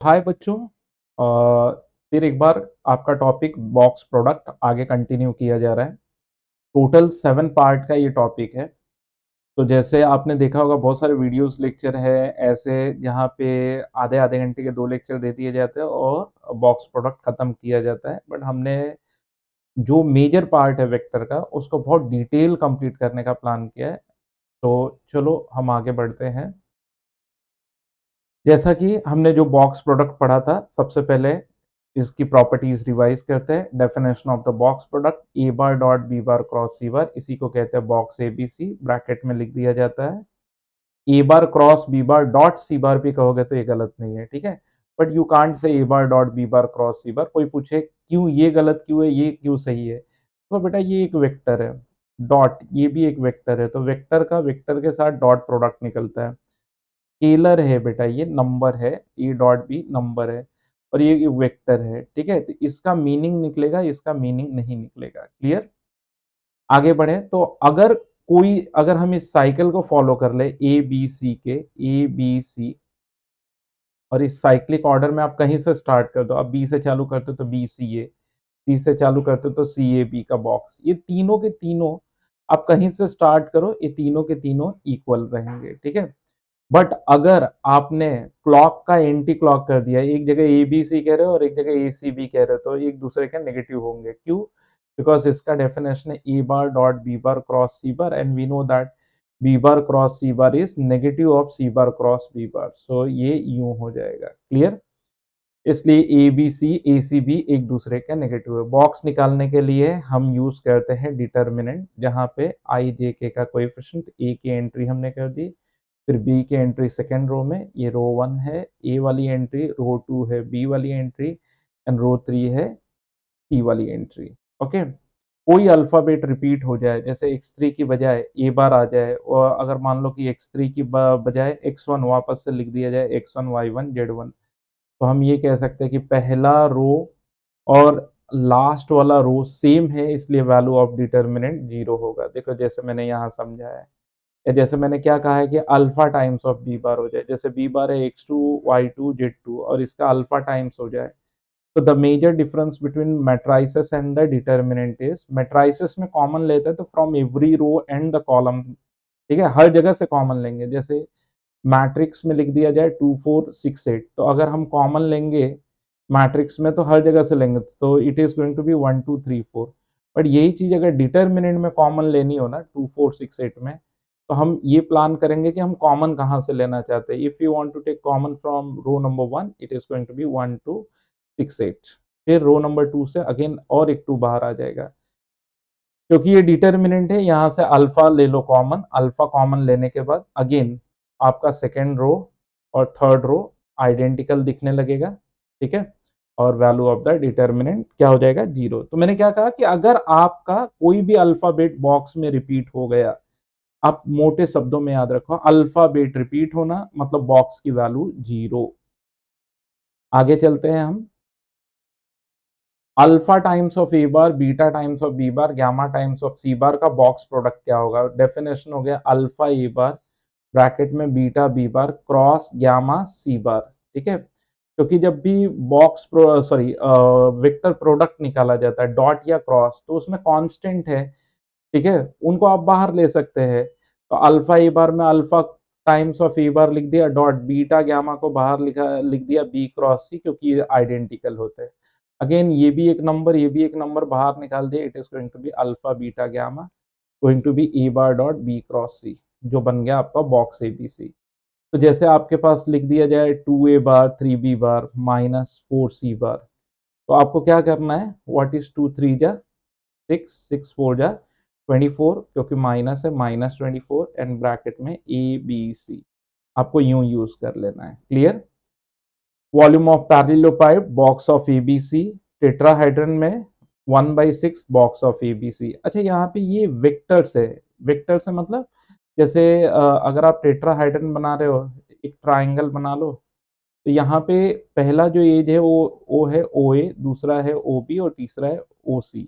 हाय बच्चों। फिर एक बार आपका टॉपिक बॉक्स प्रोडक्ट आगे कंटिन्यू किया जा रहा है। टोटल 7 पार्ट का ये टॉपिक है। तो जैसे आपने देखा होगा बहुत सारे वीडियोस लेक्चर है ऐसे जहाँ पे आधे आधे घंटे के 2 लेक्चर दे दिए जाते हैं और बॉक्स प्रोडक्ट खत्म किया जाता है। बट हमने जो मेजर पार्ट है वेक्टर का उसको बहुत डिटेल कंप्लीट करने का प्लान किया है। तो चलो हम आगे बढ़ते हैं। जैसा कि हमने जो बॉक्स प्रोडक्ट पढ़ा था, सबसे पहले इसकी प्रॉपर्टीज रिवाइज करते हैं। Definition of the box product, A bar dot B bar cross C bar, इसी को कहते हैं बॉक्स एबीसी, ब्रैकेट में लिख दिया जाता है। A bar cross B bar dot C bar भी कहोगे तो ये गलत नहीं है, ठीक है। But you can't say A bar dot B bar cross C bar. कोई पूछे क्यों ये गलत क्यों है, ये क्यों सही है, तो बेटा ये एक वेक्टर है। डॉट ये भी एक वेक्टर है, तो वेक्टर का वेक्टर के साथ डॉट प्रोडक्ट निकलता है। स्केलर है बेटा, ये नंबर है, ए डॉट बी नंबर है और ये वेक्टर है, ठीक है। तो इसका मीनिंग निकलेगा, इसका मीनिंग नहीं निकलेगा। क्लियर। आगे बढ़े तो अगर हम इस साइकिल को फॉलो कर ले, ए बी सी के, ए बी सी, और इस साइक्लिक ऑर्डर में आप कहीं से स्टार्ट कर दो, आप बी से चालू करते हो तो बी सी ए, सी से चालू करते हो तो सी ए बी का बॉक्स, ये तीनों के तीनों आप कहीं से स्टार्ट करो, ये तीनों के तीनों इक्वल रहेंगे, ठीक है। बट अगर आपने क्लॉक का एंटी क्लॉक कर दिया, एक जगह ए बी सी कह रहे हो और एक जगह ए सी बी कह रहे हो, तो एक दूसरे के नेगेटिव होंगे। क्यों? बिकॉज इसका डेफिनेशन है A bar dot B bar cross C bar, and we know that B bar cross C bar is negative of C bar cross B bar. So ये यूं हो जाएगा। क्लियर। इसलिए ए बी सी ए C B एक दूसरे का negative है। Box निकालने के लिए हम यूज करते हैं डिटर्मिनेंट, जहां पे आई जे के का कोएफिशिएंट, ए की एंट्री हमने कर दी, फिर बी की एंट्री सेकेंड रो में, ये रो 1 है, ए वाली एंट्री, रो 2 है बी वाली एंट्री, एंड रो 3 है सी वाली एंट्री। ओके। कोई अल्फाबेट रिपीट हो जाए, जैसे x3 की बजाय ए बार आ जाए, और अगर मान लो कि x3 की बजाय x1 वापस से लिख दिया जाए, x1 y1 z1, तो हम ये कह सकते हैं कि पहला रो और लास्ट वाला रो सेम है, इसलिए वैल्यू ऑफ डिटर्मिनेंट जीरो होगा। देखो जैसे मैंने यहाँ समझाया है, या जैसे मैंने क्या कहा है कि alpha times of B bar हो जाए, जैसे बी बार है x2 y2 z2 और इसका अल्फा टाइम्स हो जाए, तो the major difference between matrices and the determinant is, matrices में कॉमन लेते हैं तो from every row and the column, ठीक है, हर जगह से कॉमन लेंगे। जैसे मैट्रिक्स में लिख दिया जाए 2 4 6 8, तो अगर हम कॉमन लेंगे मैट्रिक्स में तो हर जगह से लेंगे, तो it is going to be 1 2 3 4। But यही चीज अगर डिटर्मिनेंट में कॉमन लेनी हो ना 2 4 6 8 में, तो हम ये प्लान करेंगे कि हम कॉमन कहाँ से लेना चाहते हैं। If you want to take common from row number 1, it is going to be 1 2 6 8। फिर रो नंबर 2 से अगेन और एक 2 बाहर आ जाएगा, क्योंकि ये डिटर्मिनेंट है। यहाँ से अल्फा ले लो कॉमन, अल्फा कॉमन लेने के बाद अगेन आपका सेकेंड रो और थर्ड रो आइडेंटिकल दिखने लगेगा, ठीक है। और वैल्यू ऑफ द डिटर्मिनेंट क्या हो जाएगा, जीरो। तो मैंने क्या कहा कि अगर आपका कोई भी अल्फाबेट बॉक्स में रिपीट हो गया, आप मोटे शब्दों में याद रखो, अल्फाबेट रिपीट होना मतलब बॉक्स की वैल्यू जीरो। आगे चलते हैं हम। Alpha times of A bar, beta times of B bar, gamma times of C bar का बॉक्स प्रोडक्ट क्या होगा। डेफिनेशन हो गया अल्फा ए बार ब्रैकेट में beta B bar cross gamma C bar, ठीक है। क्योंकि जब भी बॉक्स सॉरी वेक्टर प्रोडक्ट निकाला जाता है डॉट या क्रॉस, तो उसमें कांस्टेंट है, ठीक है, उनको आप बाहर ले सकते हैं। तो अल्फा ए बार में अल्फा टाइम्स ऑफ ए बार लिख दिया डॉट, बीटा गामा को बाहर लिख दिया बी क्रॉस सी, क्योंकि ये आइडेंटिकल होते हैं। अगेन ये भी एक नंबर, ये भी एक नंबर बाहर निकाल दिया, it is going to be alpha beta gamma going to be A bar dot B cross C, जो बन गया आपका बॉक्स एबीसी। तो जैसे आपके पास लिख दिया जाए 2 a bar 3 b bar -4 c बार, तो आपको क्या करना है, व्हाट इज 2 3 जा 6, 6 4 जा 24, क्योंकि माइनस है -24 एंड ब्रैकेट में ए बी सी, आपको यूं यूज कर लेना है। Clear. Volume of parallelepiped box of ABC, tetrahedron में 1/6 बॉक्स ऑफ एबीसी। अच्छा यहाँ पे ये वेक्टर्स है, वेक्टर्स है मतलब जैसे अगर आप टेट्राहाइड्रन बना रहे हो, एक ट्राइंगल बना लो, तो यहाँ पे पहला जो एज है वो ओ है ओ ए, दूसरा है ओ बी और तीसरा है ओ सी।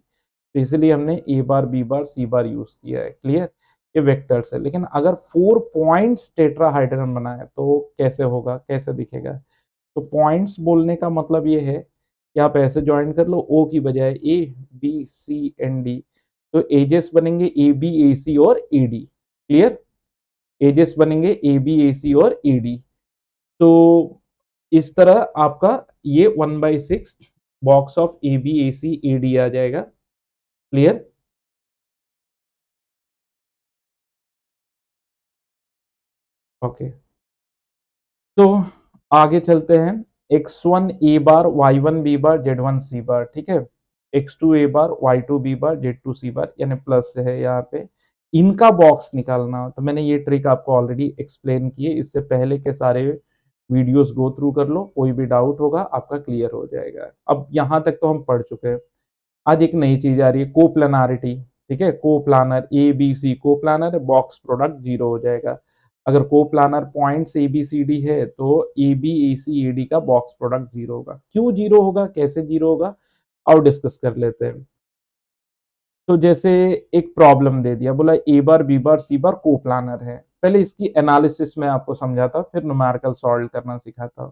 तो इसलिए हमने ए बार बी बार सी बार यूज किया है। क्लियर। ये वेक्टर्स है। लेकिन अगर 4 पॉइंट्स टेट्राहाइड्रन बना है तो कैसे होगा, कैसे दिखेगा। तो पॉइंट्स बोलने का मतलब ये है कि आप ऐसे ज्वाइन कर लो ओ की बजाय A B C and D, तो एजेस बनेंगे ए बी ए सी और ए डी। क्लियर? एजेस बनेंगे ए बी ए सी और ए डी। तो इस तरह आपका ये 1/6 box of A B A C A D आ जाएगा। क्लियर? ओके। तो आगे चलते हैं। x1 ए बार y1 बी बार z1 सी बार, ठीक है। x2 ए बार y2 बी बार z2 सी बार, यानी प्लस है यहाँ पे। इनका बॉक्स निकालना, तो मैंने ये ट्रिक आपको ऑलरेडी एक्सप्लेन की है, इससे पहले के सारे वीडियोस गो थ्रू कर लो, कोई भी डाउट होगा आपका क्लियर हो जाएगा। अब यहाँ तक तो हम पढ़ चुके हैं। आज एक नई चीज आ रही है, कोप्लानरिटी। ठीक है, coplanar A B C coplanar है, बॉक्स प्रोडक्ट जीरो हो जाएगा। अगर coplanar points A B C D है तो A B A C A D का बॉक्स प्रोडक्ट जीरो होगा। क्यों जीरो होगा, कैसे जीरो होगा, और डिस्कस कर लेते हैं। तो जैसे एक प्रॉब्लम दे दिया, बोला ए बार बी बार सी बार कोप्लानर है। पहले इसकी एनालिसिस में आपको समझाता, फिर न्यूमेरिकल सॉल्व करना सिखाता।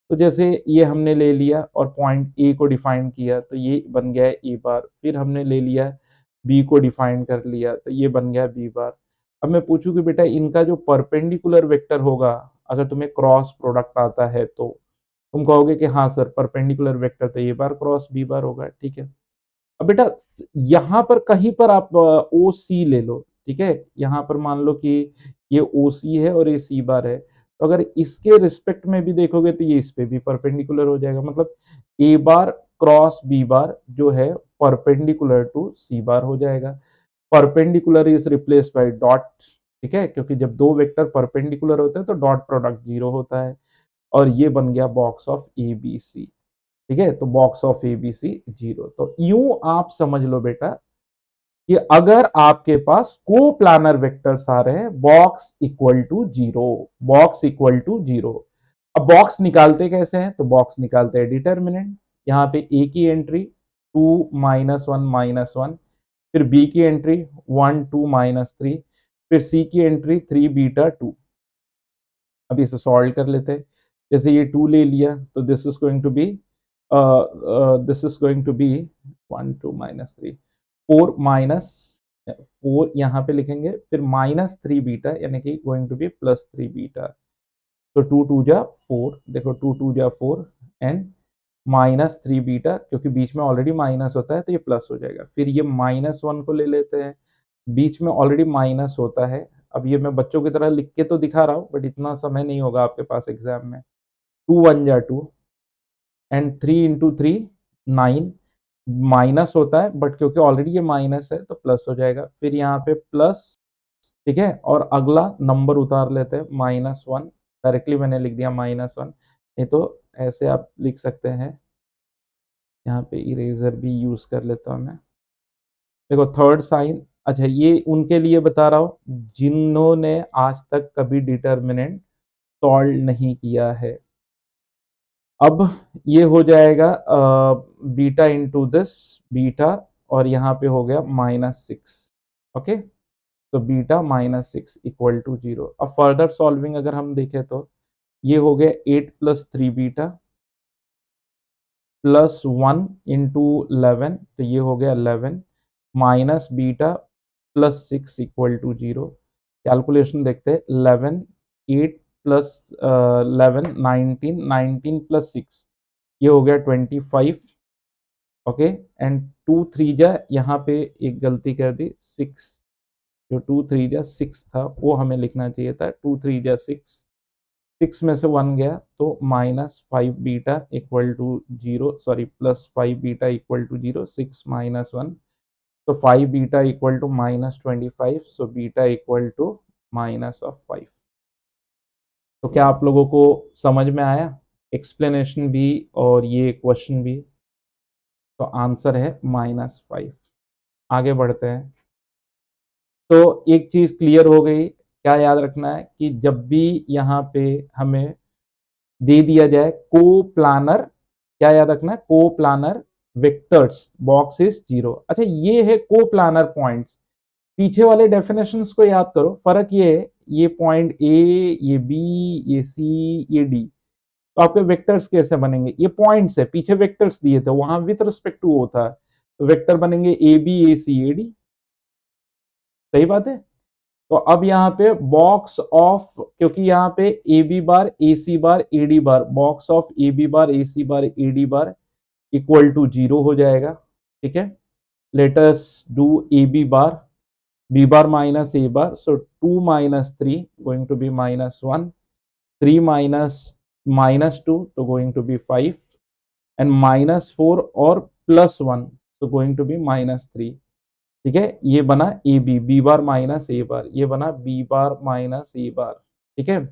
तो जैसे ये हमने ले लिया और पॉइंट ए को डिफाइन किया, तो ये बन गया ए बार। फिर हमने ले लिया बी को डिफाइन कर लिया, तो ये बन गया बी बार। अब मैं पूछूं कि बेटा इनका जो परपेंडिकुलर वेक्टर होगा, अगर तुम्हें क्रॉस प्रोडक्ट आता है तो तुम कहोगे कि हाँ सर परपेंडिकुलर वेक्टर तो ए बार क्रॉस बी बार होगा, ठीक है। अब बेटा यहाँ पर कहीं पर आप ओ सी ले लो, ठीक है। यहाँ पर मान लो कि ये ओ सी है और ये सी बार है, तो अगर इसके रिस्पेक्ट में भी देखोगे तो ये इस पे भी परपेंडिकुलर हो जाएगा। मतलब ए बार क्रॉस बी बार जो है परपेंडिकुलर टू सी बार हो जाएगा। Perpendicular is replace by dot, ठीक है, क्योंकि जब दो वेक्टर परपेंडिकुलर होते हैं तो डॉट प्रोडक्ट जीरो होता है। और ये बन गया box of A B C. ठीक है, तो box of A B C zero. तो यूं आप समझ लो बेटा कि अगर आपके पास को प्लानर वेक्टर्स आ रहे हैं, box equal to zero, box equal to zero. अब बॉक्स निकालते कैसे हैं, तो बॉक्स निकालते हैं डिटर्मिनेंट। यहाँ पे ए की एंट्री 2 - 1 - 1, फिर बी की एंट्री 1 2 - 3, फिर सी की एंट्री 3 β 2। अब इसे सॉल्व कर लेते हैं। जैसे ये 2 ले लिया तो this is going to be this is going to be 1 2 - 3, 4 यहाँ पे लिखेंगे, फिर -3 β, यानी कि गोइंग टू बी +3 β। तो 2 2 जा 4, देखो 2 2 जा 4 एंड -3 β, क्योंकि बीच में ऑलरेडी माइनस होता है तो ये प्लस हो जाएगा। फिर ये -1 को ले लेते हैं, बीच में ऑलरेडी माइनस होता है। अब ये मैं बच्चों की तरह लिख के तो दिखा रहा हूँ, बट इतना समय नहीं होगा आपके पास एग्जाम में। 2 1 जा 2 एंड 3 × 3 9, माइनस होता है बट क्योंकि ऑलरेडी ये माइनस है तो प्लस हो जाएगा। फिर यहाँ पे प्लस, ठीक है, और अगला नंबर उतार लेते हैं -1। डायरेक्टली मैंने लिख दिया -1, नहीं तो ऐसे आप लिख सकते हैं। यहाँ पे इरेजर भी यूज कर लेता हूँ मैं। देखो थर्ड साइन, अच्छा ये उनके लिए बता रहा हूँ जिन्होंने आज तक कभी डिटर्मिनेंट सॉल्व नहीं किया है। अब ये हो जाएगा बीटा इंटू दिस बीटा, और यहाँ पे हो गया -6। ओके, तो बीटा -6 इक्वल टू जीरो। अब फर्दर सॉल्विंग अगर हम देखें तो ये हो गया 8 + 3 β +1 × 11, तो ये हो गया 11 minus beta +6 equal to zero. Calculation देखते हैं, 11 8 + 11 19, 19 + 6 ये हो गया 25। ओके, एंड 2 3 जा, यहाँ पे एक गलती कर दी 6, जो 2 3 जा 6 था वो हमें लिखना चाहिए था 2 3 जा 6। 6 में से 1 गया तो -5 β equal to zero, sorry +5 β equal to zero, 6 - 1, तो 5 β equal to -25, so beta equal to -5। तो क्या आप लोगों को समझ में आया एक्सप्लेनेशन भी और ये क्वेश्चन भी? तो आंसर है -5। आगे बढ़ते हैं। तो एक चीज क्लियर हो गई, क्या याद रखना है कि जब भी यहाँ पे हमें दे दिया जाए को प्लानर, क्या याद रखना है, coplanar vectors box is zero. अच्छा ये है को प्लानर पॉइंट्स। पीछे वाले डेफिनेशंस को याद करो, फर्क ये है, ये पॉइंट ए, ये बी, ये सी, ये डी, तो आपके वेक्टर्स कैसे बनेंगे, ये पॉइंट्स है, पीछे वेक्टर्स दिए थे, वहां विथ रिस्पेक्ट टू होता है, तो वेक्टर बनेंगे A B A C A D. सही बात है। तो अब यहाँ पे बॉक्स ऑफ, क्योंकि यहाँ पे A B bar A C bar A D bar, box of A B bar A C bar A D bar equal to 0 हो जाएगा। ठीक है, let us do A B bar, b bar minus a bar, so 2 minus 3 going to be minus 1, 3 minus minus 2 so going to be 5, and minus 4 और plus 1 so going to be minus 3। ठीक है, ये बना A B, B bar minus A bar, ये बना B bar minus A बार। ठीक है,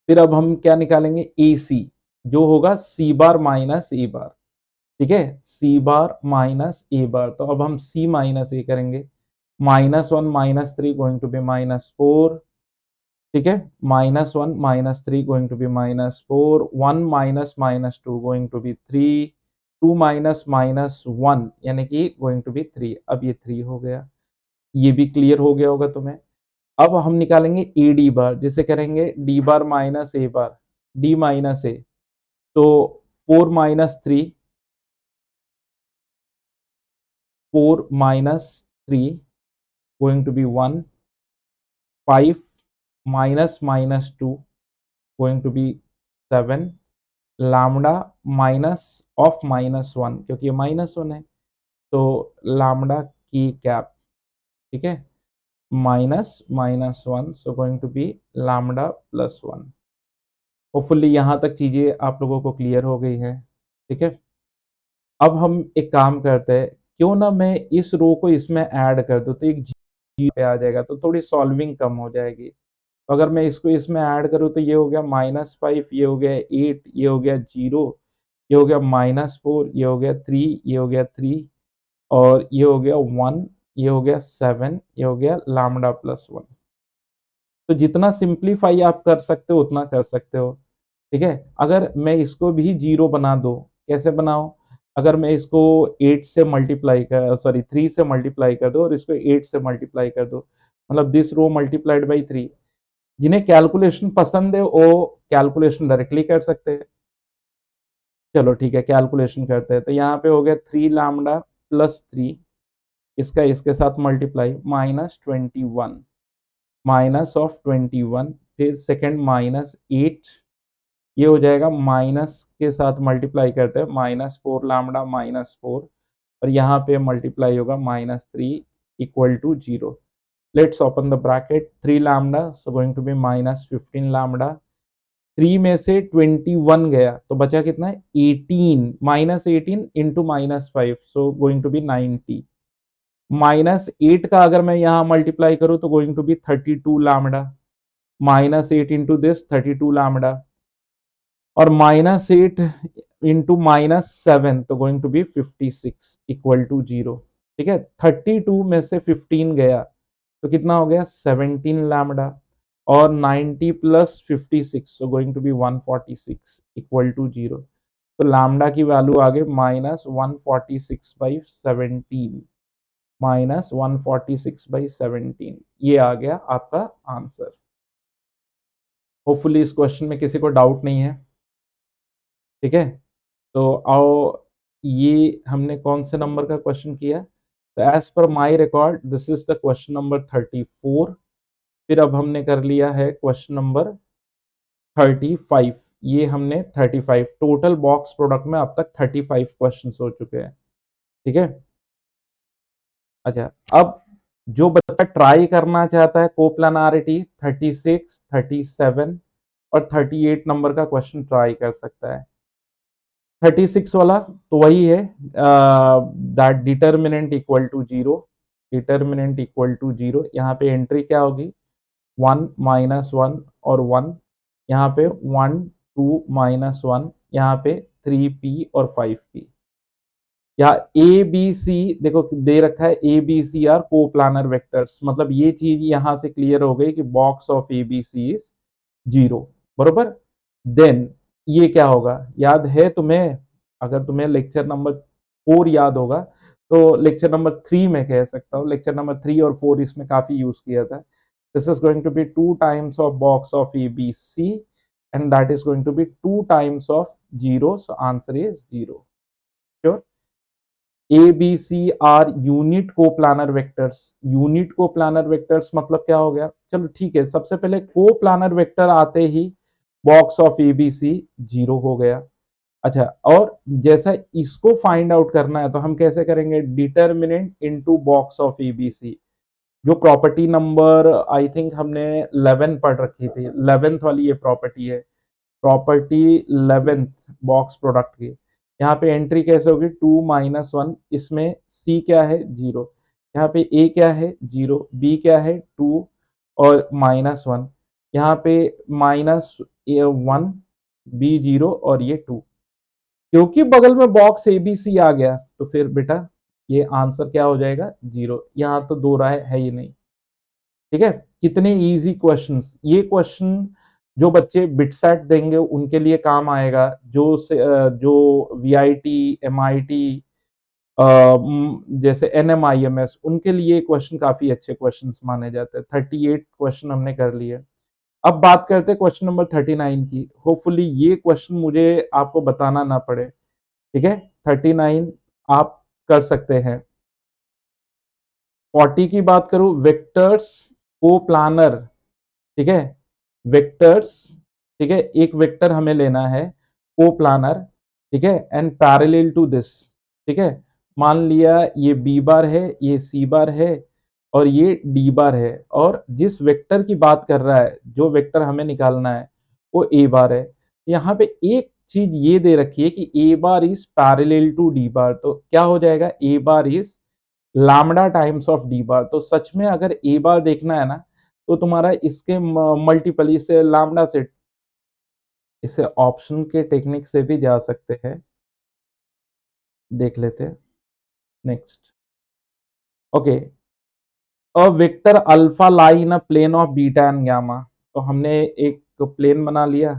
फिर अब हम क्या निकालेंगे, ए सी, जो होगा सी बार माइनस ए बार। ठीक है, सी बार माइनस ए बार, तो अब हम सी माइनस ए करेंगे, minus 1 minus 3 going to be minus 4। ठीक है, minus 1 minus 3 going to be minus 4, 1 minus minus 2 going to be 3, 2 minus minus 1 यानी कि गोइंग टू बी 3। अब ये 3 हो गया, ये भी क्लियर हो गया होगा तुम्हें। अब हम निकालेंगे ए डी बार, जिसे करेंगे D bar minus A bar, D minus A, तो 4 minus 3, 4 minus 3 going to be 1, 5 minus minus 2 going to be 7, lambda minus of minus 1, क्योंकि ये माइनस 1 है, तो लैम्डा की कैप। ठीक है, minus minus 1 so going to be lambda plus 1। Hopefully यहाँ तक चीज़ें आप लोगों को क्लियर हो गई है। ठीक है, अब हम एक काम करते हैं, क्यों ना मैं इस रो को इसमें ऐड कर दूँ, तो एक जी पे आ जाएगा, तो थोड़ी सॉल्विंग कम हो जाएगी। तो अगर मैं इसको इसमें ऐड करूँ तो ये हो गया -5, ये हो गया 8, ये हो गया 0, ये हो गया -4, ये हो गया 3, ये हो गया 3, और ये हो गया 1, ये हो गया 7, ये हो गया लैम्डा प्लस 1। तो जितना सिंप्लीफाई आप कर सकते हो उतना कर सकते हो। ठीक है, अगर मैं इसको भी 0 बना दूँ, कैसे बनाऊँ? अगर मैं इसको 8 से मल्टीप्लाई कर, सॉरी 3 से मल्टीप्लाई कर दूँ और इसको 8 से मल्टीप्लाई कर दूँ, मतलब दिस रो मल्टीप्लाइड बाई 3। जिन्हें कैलकुलेशन पसंद है वो कैलकुलेशन डायरेक्टली कर सकते हैं। चलो ठीक है, कैलकुलेशन करते हैं। तो यहाँ पे हो गया 3 लैम्डा प्लस 3, इसका इसके साथ मल्टीप्लाई, -21, माइनस ऑफ 21, फिर सेकंड -8, ये हो जाएगा माइनस के साथ मल्टीप्लाई करते हैं, -4 लैम्डा -4, और यहाँ पे मल्टीप्लाई होगा -3 equal to 0। Let's open the bracket, 3 lambda so going to be -15 lambda, 3 में से 21 गया तो बचा कितना है, 18, -18 into -5 so going to be 90, -8 का अगर मैं यहाँ मल्टीप्लाई करूँ तो going to be 32 lambda, -8 into this 32 lambda, और -8 इंटू -7 तो going to be 56 equal to 0। ठीक है, 32 में से 15 गया तो कितना हो गया, 17 लैम्डा, और 90 plus 56 so going to be 146 equal to 0। तो लैम्डा की वैल्यू आ गई -146/17, -146/17, ये आ गया आपका आंसर। होपफुली इस क्वेश्चन में किसी को डाउट नहीं है। ठीक है, तो आओ, ये हमने कौन से नंबर का क्वेश्चन किया, तो as per my record this is the question number 34। फिर अब हमने कर लिया है क्वेश्चन नंबर 35, ये हमने 35 टोटल बॉक्स प्रोडक्ट में अब तक 35 क्वेश्चन हो चुके हैं। ठीक है, अच्छा, अब जो बच्चा ट्राई करना चाहता है कोप्लानारिटी, 36, 37 और 38 नंबर का क्वेश्चन ट्राई कर सकता है। 36 वाला तो वही है, that determinant equal to 0, determinant equal to 0, यहाँ पे एंट्री क्या होगी, 1 -1 और 1, यहाँ पे 1 2 -1, यहाँ पे 3p और 5p। या ए बी सी देखो दे रखा है, A B C are coplanar vectors, मतलब ये चीज यहाँ से क्लियर हो गई कि box of A B C is 0, बरोबर। देन ये क्या होगा, याद है तुम्हें, अगर तुम्हें लेक्चर नंबर 4 याद होगा तो लेक्चर नंबर 3 में कह सकता हूँ, लेक्चर नंबर 3 और 4 इसमें काफी यूज किया था। This is going to be 2 times of box of A B C, and that is going to be 2 times of 0, so answer is 0. Sure. A B C are unit coplanar vectors. Unit coplanar vectors मतलब क्या हो गया? चलो ठीक है, सबसे पहले coplanar vector आते ही box of A B C 0 हो गया। अच्छा, और जैसा इसको फाइंड आउट करना है तो हम कैसे करेंगे? Determinant into box of A B C. जो प्रॉपर्टी नंबर आई थिंक हमने 11 पढ़ रखी थी, 11th वाली ये प्रॉपर्टी है, प्रॉपर्टी 11th बॉक्स प्रोडक्ट की। यहाँ पे एंट्री कैसे होगी? 2 - 1, इसमें सी क्या है? 0। यहाँ पे ए क्या है? 0। बी क्या है? 2 और -1। यहाँ पे -1, बी 0 और ये 2। क्योंकि बगल में बॉक्स ए बी सी आ गया तो फिर बेटा ये आंसर क्या हो जाएगा? 0। यहाँ तो दो राय है ही नहीं। ठीक है, कितने इजी क्वेश्चंस। ये क्वेश्चन जो बच्चे बिटसेट देंगे उनके लिए काम आएगा, जो वीआईटी, एमआईटी, जैसे एनएमआईएमएस, उनके लिए क्वेश्चन काफी अच्छे क्वेश्चंस माने जाते हैं। 38 क्वेश्चन हमने कर लिए। अब बात करते हैं क्वेश्चन नंबर 39 की। होपफुली ये क्वेश्चन मुझे आपको बताना ना पड़े। ठीक है, 39 आप कर सकते हैं। 40 की बात करूं, वेक्टर्स को प्लानर। ठीक है, वेक्टर्स। ठीक है, एक वेक्टर हमें लेना है को प्लानर। ठीक है, एंड पैरेलल टू दिस। ठीक है, मान लिया ये बी बार है, ये सी बार है और ये डी बार है, और जिस वेक्टर की बात कर रहा है, जो वेक्टर हमें निकालना है वो ए बार है। यहाँ पे एक चीज ये दे रखी है कि A bar is parallel to D bar, तो क्या हो जाएगा? A bar is lambda times of D bar. तो सच में अगर ए बार देखना है ना, तो तुम्हारा इसके मल्टीपल, इसे लैम्डा से, इसे ऑप्शन के टेक्निक से भी जा सकते हैं। देख लेते हैं next. Okay, a vector alpha lie in a plane of beta and gamma. तो हमने एक प्लेन बना लिया,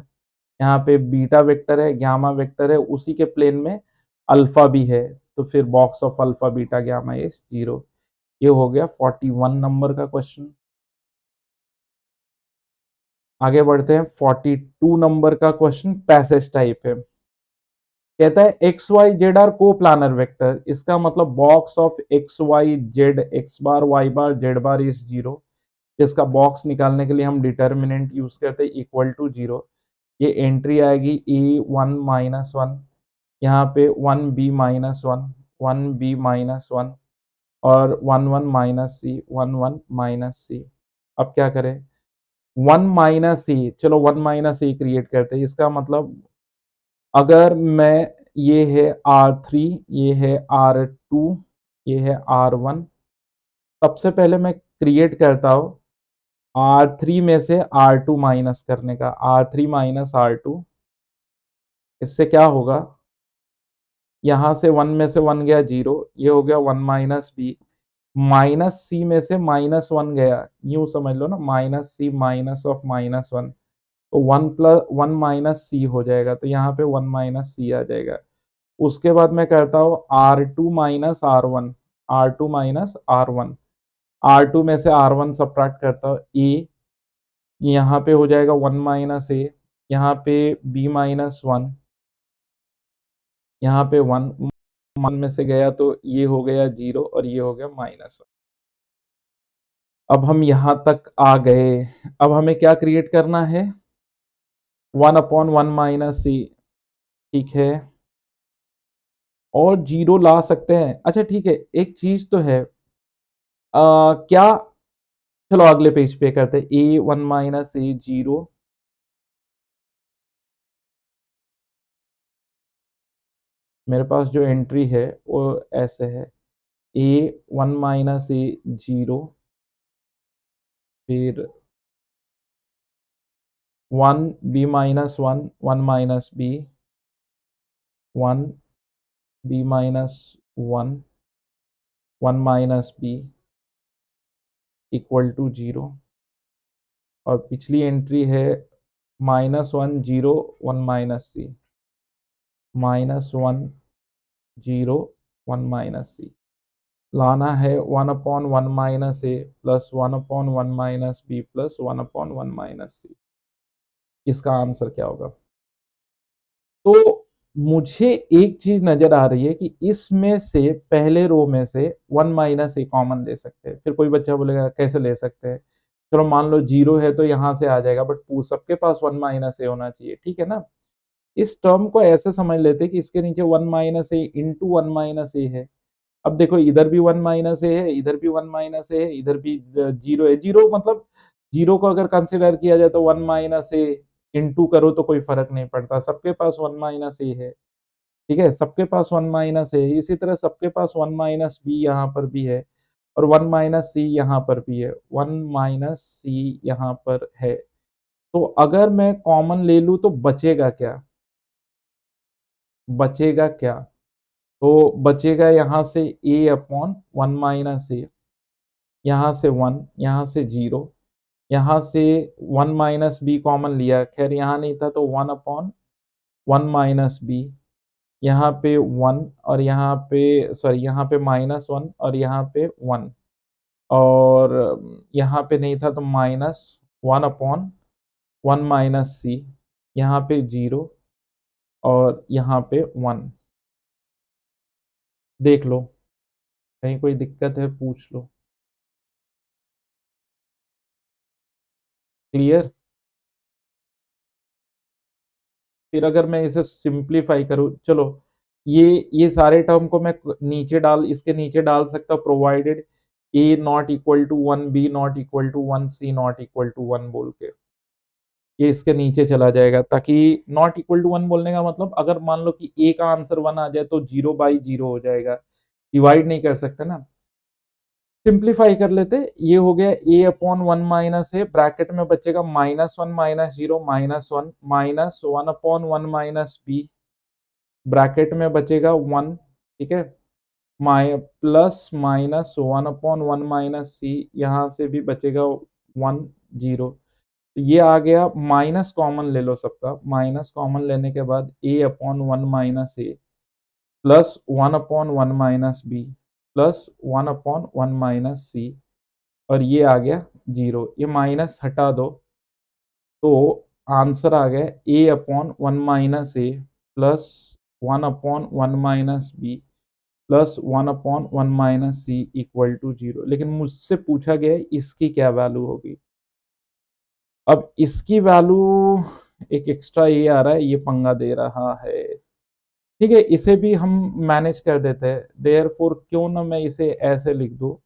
यहाँ पे बीटा वेक्टर है, गामा वेक्टर है, उसी के प्लेन में अल्फा भी है, तो फिर box of alpha beta gamma is 0। ये हो गया 41 नंबर का क्वेश्चन। आगे बढ़ते हैं, 42 नंबर का क्वेश्चन पैसेज टाइप है। कहता है एक्स वाई जेड आर को प्लानर वेक्टर। इसका मतलब box of x Y Z, X bar Y bar Z bar is 0। जिसका बॉक्स निकालने के लिए हम डिटर्मिनेंट यूज करते हैं इक्वल टू 0। ये एंट्री आएगी E1 - 1, यहाँ पे 1B - 1, 1B - 1 और 1 1 - C, 1 1 - C। अब क्या करें? 1 - C, चलो 1 - A क्रिएट करते हैं। इसका मतलब अगर मैं, ये है R3, ये है R2, ये है R1, सबसे पहले मैं क्रिएट करता हूँ R3 में से R2 माइनस करने का। R3 - R2, इससे क्या होगा? यहाँ से 1 में से 1 गया 0, ये हो गया 1 - B। माइनस सी में से -1 गया, यूं समझ लो ना, -C माइनस ऑफ -1, तो 1 + 1 - C हो जाएगा, तो यहाँ पे 1 - C आ जाएगा। उसके बाद मैं करता हूँ R2 - R1, R2 - R1, R2 में से R1 सब्ट्रैक्ट करता हूँ, ए, यहाँ पे हो जाएगा 1 - A, यहाँ पे B - 1, यहाँ पे 1, 1 में से गया तो ये हो गया 0 और ये हो गया -1। अब हम यहाँ तक आ गए। अब हमें क्या क्रिएट करना है? 1/1 - C। ठीक है, और 0 ला सकते हैं। अच्छा ठीक है, एक चीज तो है, क्या, चलो अगले पेज पे करते हैं। A1 - A 0, मेरे पास जो एंट्री है वो ऐसे है, A1 - A 0, फिर 1B - 1, 1 - B, 1B - 1, 1 - B equal to 0, और पिछली एंट्री है -1 0 1 - C, -1 0 1 - C। लाना है 1/1 - A plus 1/1 - B plus 1/1 - C। इसका आंसर क्या होगा? तो मुझे एक चीज़ नज़र आ रही है कि इसमें से पहले रो में से 1 माइनस ए कॉमन ले सकते हैं। फिर कोई बच्चा बोलेगा कैसे ले सकते हैं? चलो मान लो 0 है तो यहाँ से आ जाएगा बट पू सबके पास 1 माइनस ए होना चाहिए, ठीक है ना? इस टर्म को ऐसे समझ लेते हैं कि इसके नीचे 1 माइनस ए इंटू 1 माइनस ए है। अब देखो इधर भी 1 माइनस ए है, इधर भी 1 माइनस ए है, इधर भी 0 है। 0 मतलब 0 को अगर कंसीडर किया जाए तो 1 माइनस ए इंटू करो तो कोई फ़र्क नहीं पड़ता। सबके पास 1 माइनस ए है, ठीक है? सबके पास 1 माइनस ए है। इसी तरह सबके पास 1 माइनस बी यहाँ पर भी है और 1 माइनस सी यहाँ पर भी है। 1 माइनस सी यहाँ पर है। तो अगर मैं कॉमन ले लूँ तो बचेगा क्या? बचेगा क्या? तो बचेगा यहाँ से a अपॉन 1 माइनस ए, यहाँ से 1, यहाँ से 0, यहाँ से 1 माइनस बी कॉमन लिया, खैर यहाँ नहीं था तो 1 अपॉन 1 माइनस बी, यहाँ पे 1 और यहाँ पे सॉरी यहाँ पे -1 और यहाँ पे 1 और यहाँ पे नहीं था तो माइनस 1 अपॉन 1 माइनस सी, यहाँ पे 0 और यहाँ पे 1। देख लो, कहीं कोई दिक्कत है पूछ लो। क्लियर? फिर अगर मैं इसे सिंप्लीफाई करूँ, चलो ये सारे टर्म को मैं नीचे डाल इसके नीचे डाल सकता हूँ provided A not equal to 1 B not equal to 1 C not equal to 1 बोल के ये इसके नीचे चला जाएगा ताकि नॉट इक्वल टू 1 बोलने का मतलब अगर मान लो कि ए का आंसर 1 आ जाए तो 0 बाई 0 हो जाएगा, डिवाइड नहीं कर सकते ना। सिंप्लीफाई कर लेते, ये हो गया A upon 1 minus A, bracket में बचेगा -1 minus 0 -1 minus 1 upon 1 minus B, bracket में बचेगा 1, ठीक है? माइ plus minus 1 upon 1 minus C, यहाँ से भी बचेगा 1 0। तो ये आ गया, माइनस कॉमन ले लो सबका, माइनस कॉमन लेने के बाद A upon 1 minus A plus 1 upon 1 minus B plus 1 upon 1 minus C और ये आ गया 0। ये माइनस हटा दो तो आंसर आ गया A upon 1 minus A plus 1 upon 1 minus B plus 1 upon 1 minus C equal to 0। लेकिन मुझसे पूछा गया है इसकी क्या वैल्यू होगी। अब इसकी वैल्यू एक एक्स्ट्रा ये आ रहा है, ये पंगा दे रहा है। ठीक है, इसे भी हम मैनेज कर देते हैं। देयरफॉर क्यों ना मैं इसे ऐसे लिख दूँ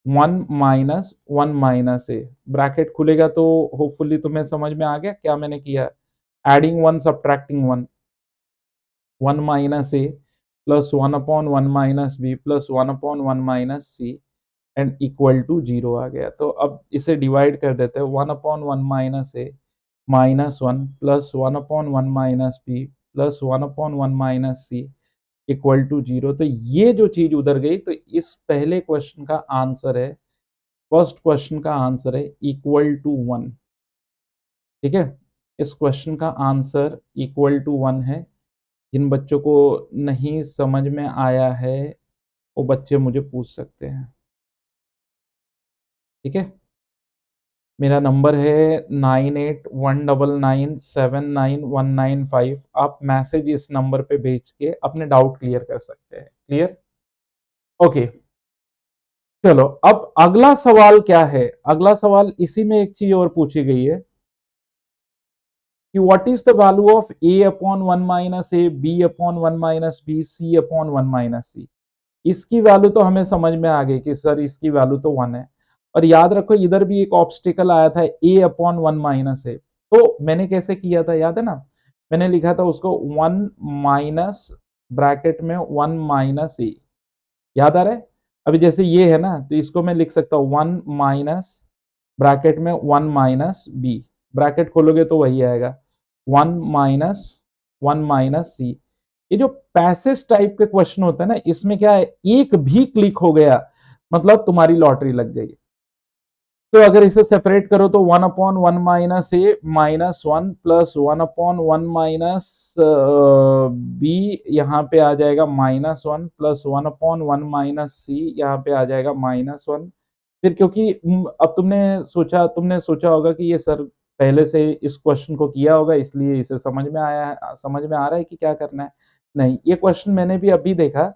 1 माइनस 1 माइनस ए, ब्रैकेट खुलेगा तो होपफुली तुम्हें समझ में आ गया क्या मैंने किया। Adding 1 subtracting 1, 1 minus A plus 1 upon 1 minus B plus 1 upon 1 minus C and equal to 0 आ गया। तो अब इसे डिवाइड कर देते हैं, 1 upon 1 minus A minus 1 plus 1 upon 1 minus B plus 1 upon 1 minus C equal to 0। तो ये जो चीज़ उधर गई तो इस पहले क्वेश्चन का आंसर है, फर्स्ट क्वेश्चन का आंसर है इक्वल टू 1, ठीक है? इस क्वेश्चन का आंसर इक्वल टू 1 है। जिन बच्चों को नहीं समझ में आया है, वो बच्चे मुझे पूछ सकते हैं, ठीक है? मेरा नंबर है 9819979195। आप मैसेज इस नंबर पे भेज के अपने डाउट क्लियर कर सकते हैं। क्लियर? ओके, चलो अब अगला सवाल क्या है? अगला सवाल इसी में एक चीज और पूछी गई है कि what is the value of A upon 1 minus A, B upon 1 minus B, C upon 1 minus C. इसकी वैल्यू तो हमें समझ में आ गई कि सर इसकी वैल्यू तो 1 है। और याद रखो इधर भी एक ऑब्स्टिकल आया था ए अपॉन 1 माइनस ए। तो मैंने कैसे किया था याद है ना? मैंने लिखा था उसको 1 माइनस ब्रैकेट में 1 माइनस ए, याद आ रहा है? अभी जैसे ये है ना तो इसको मैं लिख सकता हूँ 1 माइनस ब्रैकेट में 1 माइनस बी, ब्रैकेट खोलोगे तो वही आएगा 1 माइनस 1 माइनस सी। ये जो पैसेज टाइप के क्वेश्चन होते हैं ना, इसमें क्या है, एक भी क्लिक हो गया मतलब तुम्हारी लॉटरी लग गई। तो अगर इसे सेपरेट करो तो 1 upon 1 minus A minus 1 plus 1 upon 1 minus B, यहाँ पे आ जाएगा -1 प्लस 1 अपॉन 1 माइनस सी, यहाँ पे आ जाएगा -1। फिर क्योंकि अब तुमने सोचा होगा कि ये सर पहले से इस क्वेश्चन को किया होगा इसलिए इसे समझ में आ रहा है कि क्या करना है? नहीं, ये क्वेश्चन मैंने भी अभी देखा।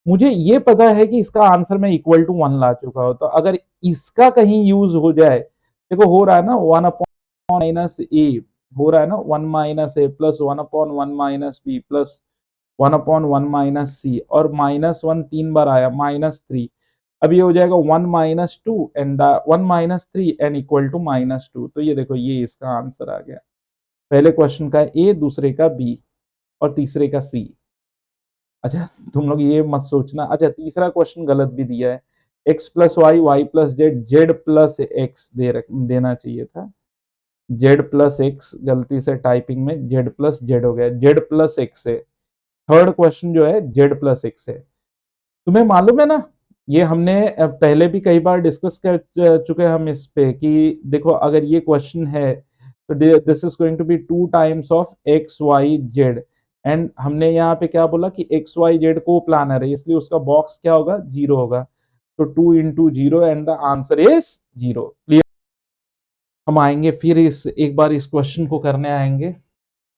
मुझे ये पता है कि इसका आंसर मैं इक्वल टू 1 ला चुका हूँ, तो अगर इसका कहीं यूज़ हो जाए, देखो हो रहा है ना 1 अपॉन माइनस ए, हो रहा है ना 1 minus A plus 1 upon 1 minus B plus 1 upon 1 minus C, और -1 3 बार आया -3। अब ये हो जाएगा 1 minus 2 and 1 minus 3 and equal to -2। तो ये देखो ये इसका आंसर आ गया। पहले क्वेश्चन का ए, दूसरे का बी और तीसरे का सी। अच्छा, तुम लोग ये मत सोचना, अच्छा तीसरा क्वेश्चन गलत भी दिया है। x plus Y, Y plus Z, Z plus X देना चाहिए था। जेड प्लस एक्स गलती से टाइपिंग में जेड प्लस जेड हो गया, जेड प्लस एक्स है। थर्ड क्वेश्चन जो है जेड प्लस एक्स है। तुम्हें मालूम है ना, ये हमने पहले भी कई बार डिस्कस कर चुके हैं हम इस पे कि देखो अगर ये क्वेश्चन है तो this is going to be 2 times of x Y z, and हमने यहाँ पे क्या बोला कि एक्स वाई जेड को प्लानर है, इसलिए उसका बॉक्स क्या होगा, जीरो होगा। तो 2 into zero and the answer is zero. Clear? हम आएंगे फिर इस एक बार इस क्वेश्चन को करने आएंगे।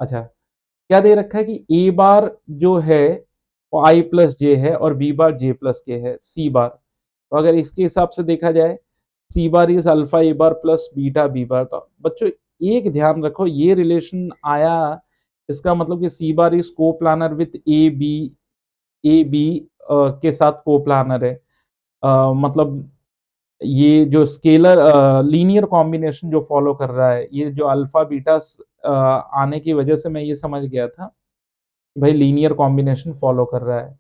अच्छा, क्या दे रखा है कि ए बार जो है वो आई प्लस जे है और बी बार जे प्लस के है, सी बार। तो अगर इसके हिसाब से देखा जाए, C bar is alpha A bar plus beta B bar. तो बच्चों एक ध्यान रखो, ये रिलेशन आया, इसका मतलब कि सी बार इज को प्लानर विथ ए बी के साथ को प्लानर है। मतलब ये जो स्केलर लीनियर कॉम्बिनेशन जो फॉलो कर रहा है, ये जो अल्फा बीटा आने की वजह से मैं ये समझ गया था भाई लीनियर कॉम्बिनेशन फॉलो कर रहा है।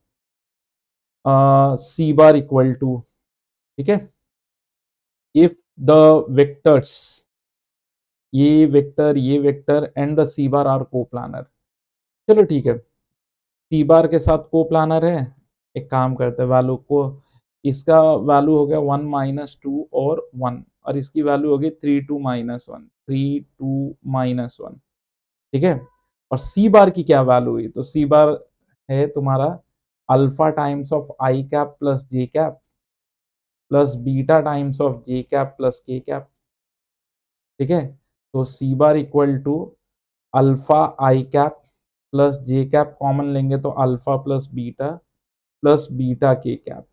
सी बार इक्वल टू, ठीक है, इफ द वेक्टर्स, ये vector and the c bar r को प्लानर। चलो ठीक है, सी बार के साथ को प्लानर है। एक काम करते हैं, वैल्यू को, इसका वैल्यू हो गया 1 माइनस 2 और 1, और इसकी वैल्यू होगी 3 2 माइनस 1, 3 2 माइनस 1, ठीक है। और सी बार की क्या वैल्यू हुई, तो सी बार है तुम्हारा alpha times of I cap plus J cap plus beta times of J cap plus K cap, ठीक है। तो C bar equal to alpha I cap plus J cap, common लेंगे तो alpha plus beta K cap.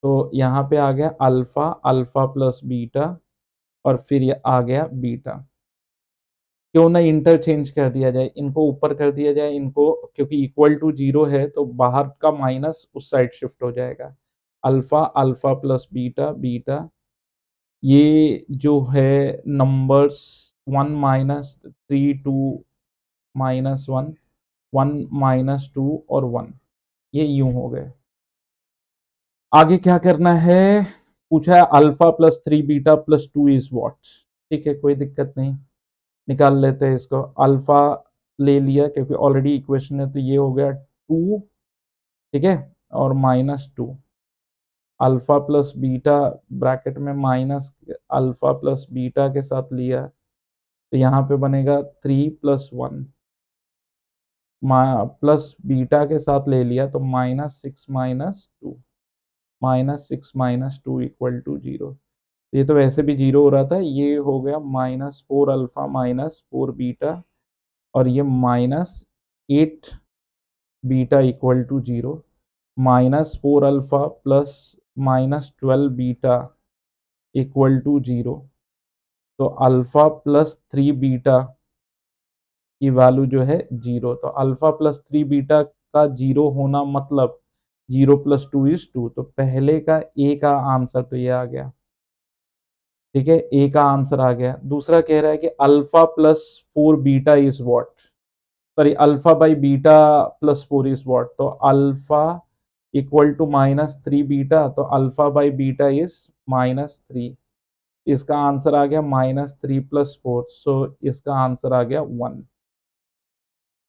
तो यहाँ पे आ गया alpha, alpha plus beta, और फिर ये आ गया बीटा। क्यों ना इंटरचेंज कर दिया जाए, इनको ऊपर कर दिया जाए इनको, क्योंकि इक्वल टू जीरो है तो बाहर का माइनस उस साइड शिफ्ट हो जाएगा। Alpha, alpha plus beta, beta, ये जो है नंबर्स 1 माइनस 3 2 माइनस 1, 1 माइनस 2 और 1, ये यूं हो गए। आगे क्या करना है, पूछा है alpha plus 3 beta plus 2 is what. ठीक है, कोई दिक्कत नहीं, निकाल लेते हैं इसको। अल्फा ले लिया क्योंकि ऑलरेडी इक्वेशन है, तो ये हो गया 2, ठीक है, और -2, अल्फा प्लस बीटा ब्रैकेट में माइनस अल्फा प्लस बीटा के साथ लिया, तो यहाँ पे बनेगा 3 प्लस 1, प्लस बीटा के साथ ले लिया तो -6 -2, -6 -2 इक्वल टू जीरो। ये तो वैसे भी जीरो हो रहा था, ये हो गया -4 अल्फा -4 बीटा, और ये -8 beta equal to zero, -4 alpha plus -12 beta equal to zero. तो अल्फा प्लस 3 बीटा की वैल्यू जो है जीरो। तो अल्फा प्लस 3 बीटा का जीरो होना मतलब 0 प्लस 2 इज 2। तो पहले का ए का आंसर तो ये आ गया, ठीक है, ए का आंसर आ गया। दूसरा कह रहा है कि alpha plus 4 beta is what, sorry alpha by beta plus 4 is what. तो अल्फा इक्वल टू -3 बीटा, तो अल्फा बाई बीटा इज -3। इसका आंसर आ गया -3 प्लस 4, सो इसका आंसर आ गया 1।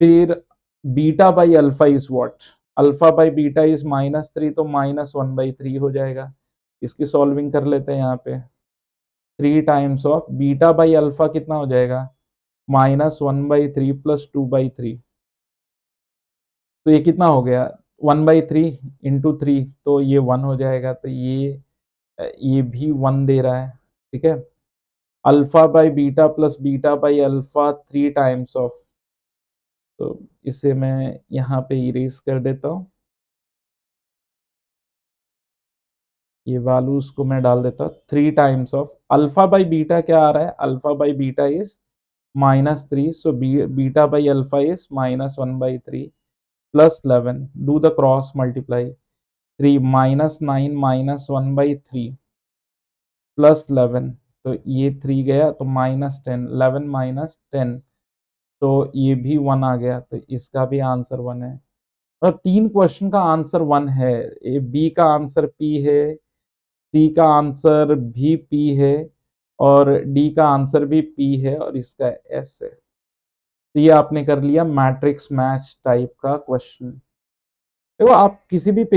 फिर beta by alpha is what, alpha by beta is -3, तो -1/3 हो जाएगा। इसकी सॉल्विंग कर लेते हैं यहाँ पे, 3 times of beta by alpha कितना हो जाएगा, -1/3 प्लस 2/3। तो ये कितना हो गया, 1/3 इंटू 3, तो ये 1 हो जाएगा। तो ये भी 1 दे रहा है, ठीक है। Alpha by beta plus beta by alpha 3 times of, तो इसे मैं यहाँ पे इरेज कर देता हूँ। ये वैल्यूज को मैं डाल देता 3 times of alpha by beta क्या आ रहा है, alpha by beta is -3, so beta by alpha is -1/3 plus 11, do the cross multiply, 3 -9 -1/3 plus 11, तो ये 3 गया तो -10, 11 -10, तो ये भी 1 आ गया, तो इसका भी आंसर 1 है। और 3 क्वेश्चन का आंसर 1 है। बी का आंसर पी है, सी का आंसर भी पी है और डी का आंसर भी पी है और इसका एस है। तो ये आपने कर लिया मैट्रिक्स मैच टाइप का क्वेश्चन। देखो आप किसी भी